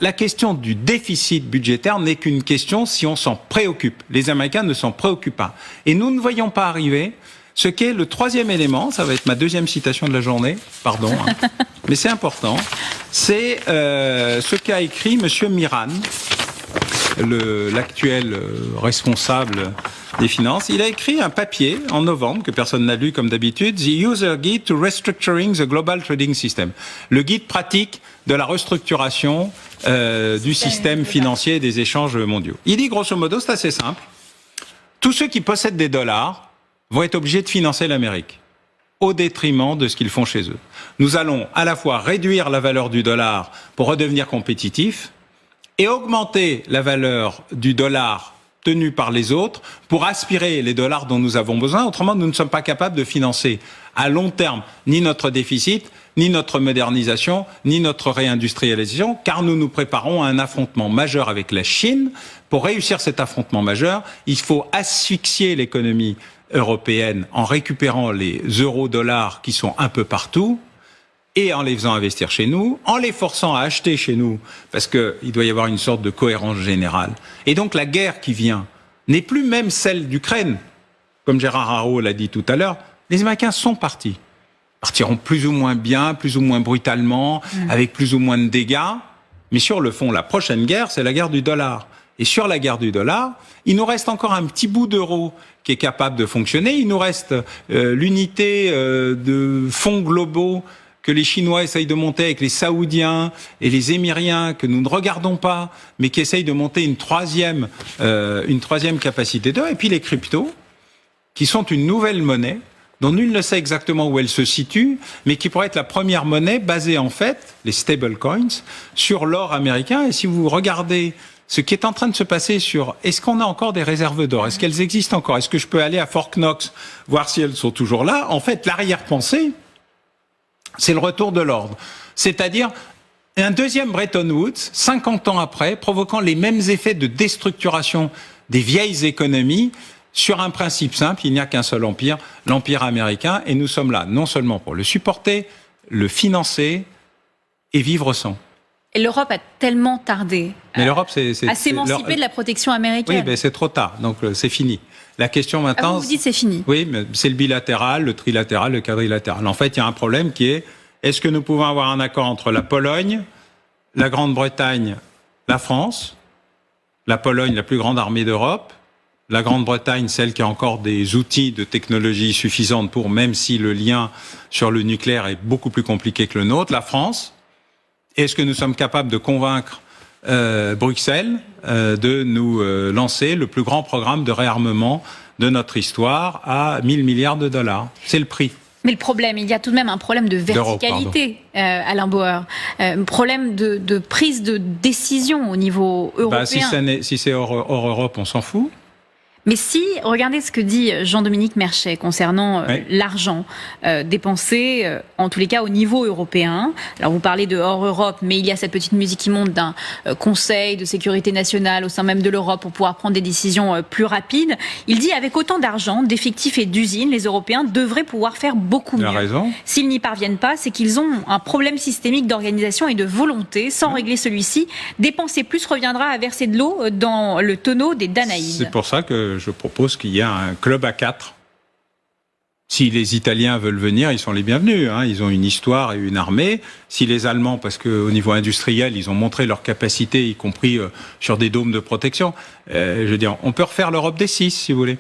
La question du déficit budgétaire n'est qu'une question si on s'en préoccupe. Les Américains ne s'en préoccupent pas. Et nous ne voyons pas arriver ce qu'est le troisième élément, ça va être ma deuxième citation de la journée, pardon, mais c'est important, c'est ce qu'a écrit M. Miran, l'actuel responsable des finances. Il a écrit un papier en novembre, que personne n'a lu comme d'habitude, The User Guide to Restructuring the Global Trading System, le guide pratique de la restructuration du système financier et des échanges mondiaux. Il dit grosso modo, c'est assez simple, tous ceux qui possèdent des dollars vont être obligés de financer l'Amérique au détriment de ce qu'ils font chez eux. Nous allons à la fois réduire la valeur du dollar pour redevenir compétitifs et augmenter la valeur du dollar tenu par les autres pour aspirer les dollars dont nous avons besoin. Autrement, nous ne sommes pas capables de financer à long terme ni notre déficit, ni notre modernisation, ni notre réindustrialisation, car nous nous préparons à un affrontement majeur avec la Chine. Pour réussir cet affrontement majeur, il faut asphyxier l'économie européenne en récupérant les euro-dollars qui sont un peu partout et en les faisant investir chez nous, en les forçant à acheter chez nous, parce qu'il doit y avoir une sorte de cohérence générale. Et donc la guerre qui vient n'est plus même celle d'Ukraine. Comme Gérard Haro l'a dit tout à l'heure, les Américains sont partis. Partiront plus ou moins bien, plus ou moins brutalement, avec plus ou moins de dégâts. Mais sur le fond, la prochaine guerre, c'est la guerre du dollar. Et sur la guerre du dollar, il nous reste encore un petit bout d'euro qui est capable de fonctionner. Il nous reste l'unité de fonds globaux que les Chinois essayent de monter avec les Saoudiens et les Émiriens, que nous ne regardons pas, mais qui essayent de monter une troisième capacité d'eux. Et puis les cryptos, qui sont une nouvelle monnaie, dont nul ne sait exactement où elle se situe, mais qui pourrait être la première monnaie basée en fait, les stablecoins, sur l'or américain. Et si vous regardez ce qui est en train de se passer sur est-ce qu'on a encore des réserves d'or, est-ce qu'elles existent encore, est-ce que je peux aller à Fort Knox voir si elles sont toujours là, en fait l'arrière-pensée, c'est le retour de l'ordre. C'est-à-dire un deuxième Bretton Woods, 50 ans après, provoquant les mêmes effets de déstructuration des vieilles économies sur un principe simple, il n'y a qu'un seul empire, l'empire américain, et nous sommes là non seulement pour le supporter, le financer et vivre sans. Et l'Europe a tellement tardé à s'émanciper de la protection américaine. Oui, mais c'est trop tard, donc c'est fini. La question maintenant... vous dites c'est fini. Oui, mais c'est le bilatéral, le trilatéral, le quadrilatéral. En fait, il y a un problème qui est, est-ce que nous pouvons avoir un accord entre la Pologne, la Grande-Bretagne, la France, la Pologne, la plus grande armée d'Europe, la Grande-Bretagne, celle qui a encore des outils de technologie suffisantes pour, même si le lien sur le nucléaire est beaucoup plus compliqué que le nôtre, la France. Est-ce que nous sommes capables de convaincre Bruxelles de nous lancer le plus grand programme de réarmement de notre histoire à 1 000 milliards de dollars? C'est le prix. Mais le problème, il y a tout de même un problème de verticalité, Alain Bauer. Un problème de prise de décision au niveau européen. Si c'est hors Europe, on s'en fout. Mais si, regardez ce que dit Jean-Dominique Merchet concernant l'argent dépensé, en tous les cas au niveau européen. Alors vous parlez de hors Europe, mais il y a cette petite musique qui monte d'un Conseil de sécurité nationale au sein même de l'Europe pour pouvoir prendre des décisions plus rapides. Il dit avec autant d'argent, d'effectifs et d'usines, les Européens devraient pouvoir faire beaucoup mieux. Il a raison. S'ils n'y parviennent pas, c'est qu'ils ont un problème systémique d'organisation et de volonté. Sans régler celui-ci, dépenser plus reviendra à verser de l'eau dans le tonneau des Danaïdes. C'est pour ça que je propose qu'il y ait un club à 4. Si les Italiens veulent venir, ils sont les bienvenus. Ils ont une histoire et une armée. Si les Allemands, parce qu'au niveau industriel, ils ont montré leur capacité, y compris sur des dômes de protection, je veux dire, on peut refaire l'Europe des 6, si vous voulez.